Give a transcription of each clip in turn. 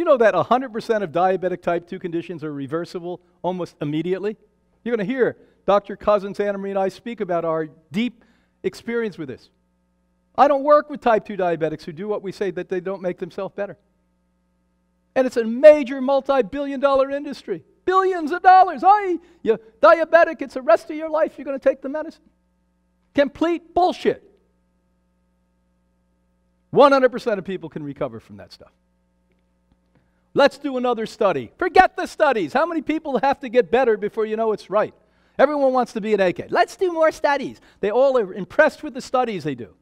know that 100% of diabetic type 2 conditions are reversible almost immediately? You're going to hear Dr. Cousins, Antony, and I speak about our deep experience with this. I don't work with type 2 diabetics who do what we say, that they don't make themselves better. And it's a major multi-billion-dollar industry. Billions of dollars. You're diabetic, it's the rest of your life you're going to take the medicine. Complete bullshit. 100% of people can recover from that stuff. Let's do another study. Forget the studies. How many people have to get better before you know it's right? Everyone wants to be an acre. Let's do more studies. They all are impressed with the studies they do.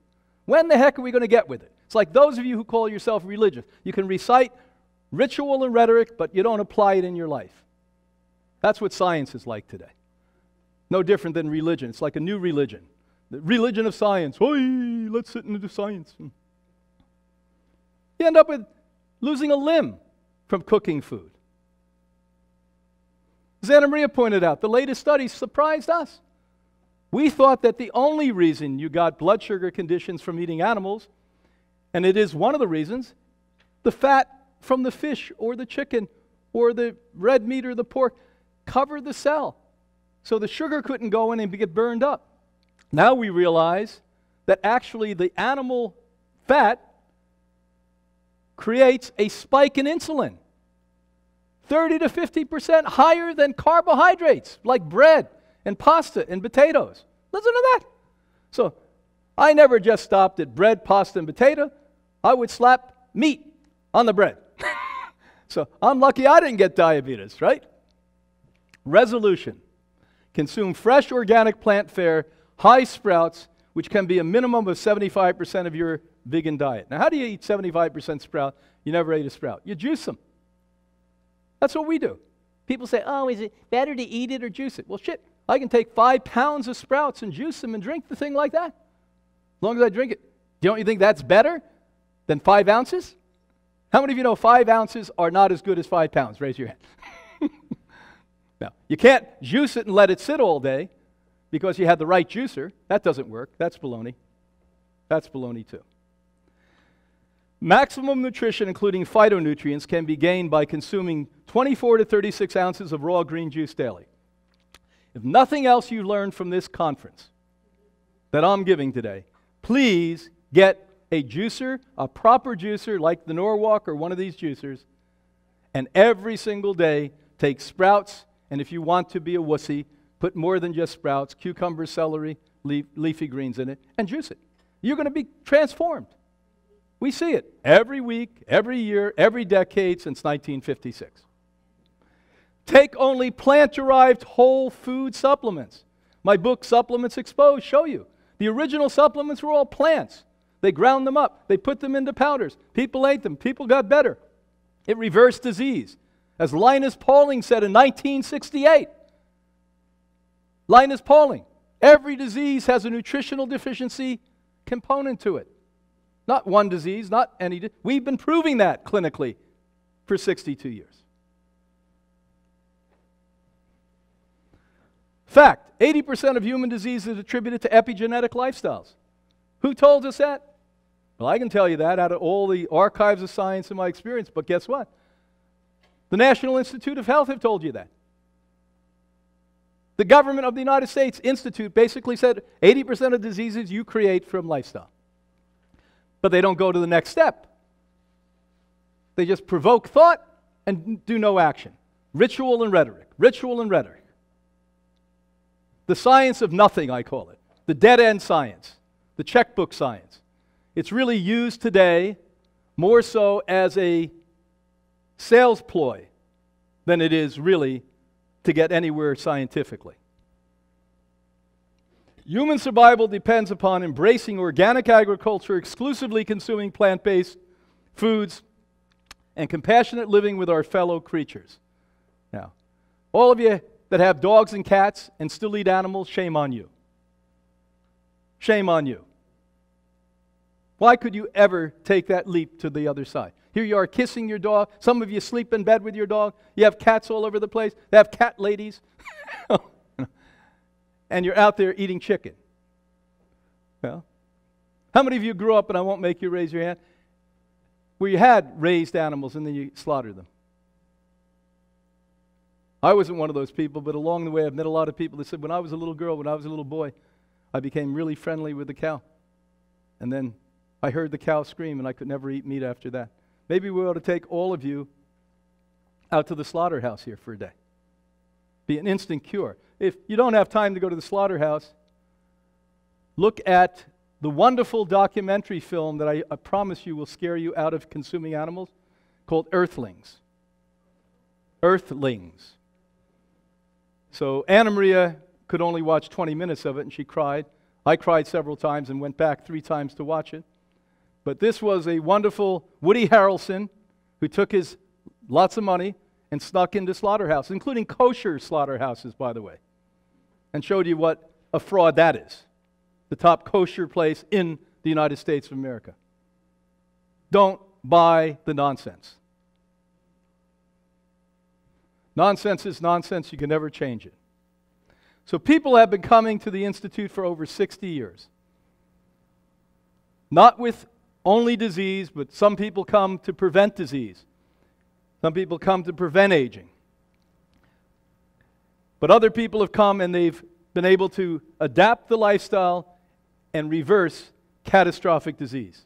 When the heck are we going to get with it? It's like those of you who call yourself religious. You can recite ritual and rhetoric, but you don't apply it in your life. That's what science is like today. No different than religion. It's like a new religion. The religion of science. Oi, let's sit and do science. You end up with losing a limb from cooking food. As Anna Maria pointed out, the latest studies surprised us. We thought that the only reason you got blood sugar conditions from eating animals, and it is one of the reasons, the fat from the fish or the chicken or the red meat or the pork covered the cell. So the sugar couldn't go in and get burned up. Now we realize that actually the animal fat creates a spike in insulin, 30 to 50% higher than carbohydrates like bread and pasta and potatoes. Listen to that. So I never just stopped at bread, pasta, and potato. I would slap meat on the bread. So I'm lucky I didn't get diabetes, right? Resolution. Consume fresh organic plant fare, high sprouts, which can be a minimum of 75% of your vegan diet. Now, how do you eat 75% sprout? You never ate a sprout. You juice them. That's what we do. People say, oh, is it better to eat it or juice it? Well, shit, I can take 5 pounds of sprouts and juice them and drink the thing like that. As long as I drink it. Don't you think that's better than 5 ounces? How many of you know 5 ounces are not as good as 5 pounds? Raise your hand. Now, you can't juice it and let it sit all day because you had the right juicer. That doesn't work. That's baloney. That's baloney too. Maximum nutrition, including phytonutrients, can be gained by consuming 24 to 36 ounces of raw green juice daily. If nothing else you learned from this conference that I'm giving today, please get a juicer, a proper juicer like the Norwalk or one of these juicers, and every single day take sprouts, and if you want to be a wussy, put more than just sprouts, cucumber, celery, leafy greens in it, and juice it. You're going to be transformed. We see it every week, every year, every decade since 1956. Take only plant-derived whole food supplements. My book, Supplements Exposed, show you. The original supplements were all plants. They ground them up. They put them into powders. People ate them. People got better. It reversed disease. As Linus Pauling said in 1968. Linus Pauling, every disease has a nutritional deficiency component to it. Not one disease, not any. We've been proving that clinically for 62 years. Fact, 80% of human disease is attributed to epigenetic lifestyles. Who told us that? Well, I can tell you that out of all the archives of science in my experience, but guess what? The National Institute of Health have told you that. The government of the United States Institute basically said 80% of diseases you create from lifestyle. But they don't go to the next step. They just provoke thought and do no action. Ritual and rhetoric. Ritual and rhetoric. The science of nothing, I call it. The dead-end science. The checkbook science. It's really used today more so as a sales ploy than it is really to get anywhere scientifically. Human survival depends upon embracing organic agriculture, exclusively consuming plant-based foods, and compassionate living with our fellow creatures. Now, all of you that have dogs and cats and still eat animals, shame on you. Shame on you. Why could you ever take that leap to the other side? Here you are kissing your dog. Some of you sleep in bed with your dog. You have cats all over the place. They have cat ladies. And you're out there eating chicken. Well, how many of you grew up, and I won't make you raise your hand, where you had raised animals and then you slaughtered them. I wasn't one of those people, but along the way I've met a lot of people that said, when I was a little girl, when I was a little boy, I became really friendly with the cow. And then I heard the cow scream and I could never eat meat after that. Maybe we ought to take all of you out to the slaughterhouse here for a day. Be an instant cure. If you don't have time to go to the slaughterhouse, look at the wonderful documentary film that I promise you will scare you out of consuming animals, called Earthlings. Earthlings. So Anna Maria could only watch 20 minutes of it, and she cried. I cried several times and went back 3 times to watch it. But this was a wonderful Woody Harrelson who took his lots of money and snuck into slaughterhouses, including kosher slaughterhouses, by the way, and showed you what a fraud that is. The top kosher place in the United States of America. Don't buy the nonsense. Nonsense is nonsense. You can never change it. So people have been coming to the Institute for over 60 years. Not with only disease, but some people come to prevent disease. Some people come to prevent aging. But other people have come and they've been able to adapt the lifestyle and reverse catastrophic disease.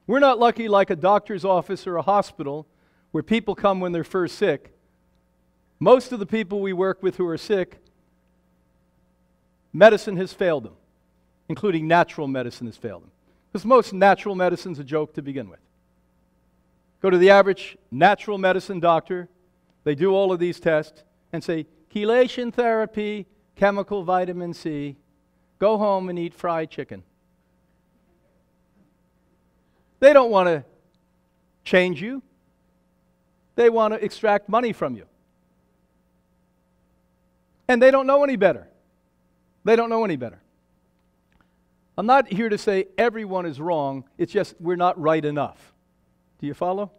We're not lucky like a doctor's office or a hospital where people come when they're first sick. Most of the people we work with who are sick, medicine has failed them, including natural medicine has failed them. Because most natural medicine's a joke to begin with. Go to the average natural medicine doctor, they do all of these tests and say, chelation therapy, chemical vitamin C, go home and eat fried chicken. They don't want to change you. They want to extract money from you. And they don't know any better. They don't know any better. I'm not here to say everyone is wrong. It's just we're not right enough. Do you follow?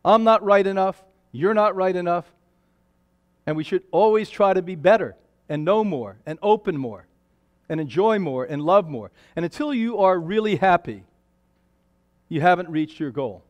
I'm not right enough. You're not right enough. And we should always try to be better and know more and open more and enjoy more and love more. And until you are really happy, you haven't reached your goal.